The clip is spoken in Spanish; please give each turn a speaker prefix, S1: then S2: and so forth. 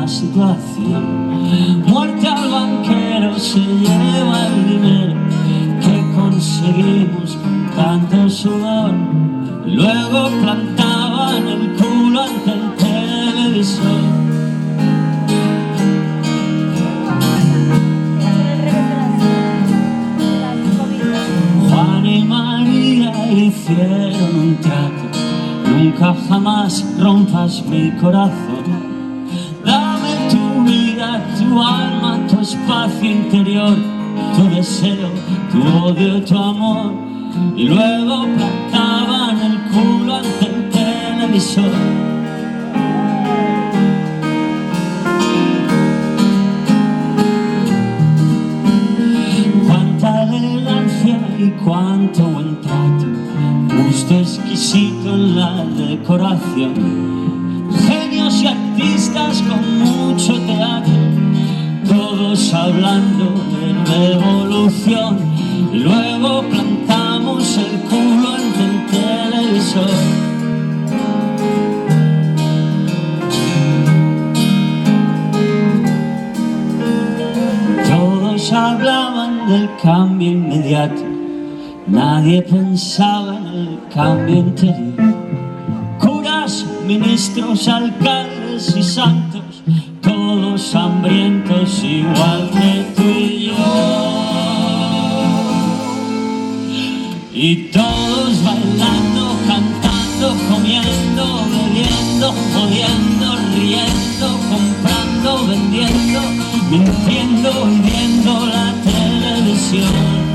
S1: la situación. Muerte al banquero, se lleva el dinero que conseguimos con tanto sudor. Luego plantaban el culo ante el televisor. Juan y María hicieron un trato: nunca jamás rompas mi corazón. Dame tu vida, tu alma, tu espacio interior, tu deseo, tu odio, tu amor. Y luego plantaban el culo ante el televisor. Cuánta elegancia y cuánto buen trato, gusto exquisito en la decoración. Genios y artistas con mucho teatro, todos hablando de revolución. Y luego plantamos el culo ante el televisor. Todos hablaban del cambio inmediato, nadie pensaba en el cambio interior. Curas, ministros, alcaldes y santos, todos hambrientos igual que tú y yo. Y todos bailando, cantando, comiendo, bebiendo, jodiendo, riendo, comprando, vendiendo, mintiendo y viendo la televisión.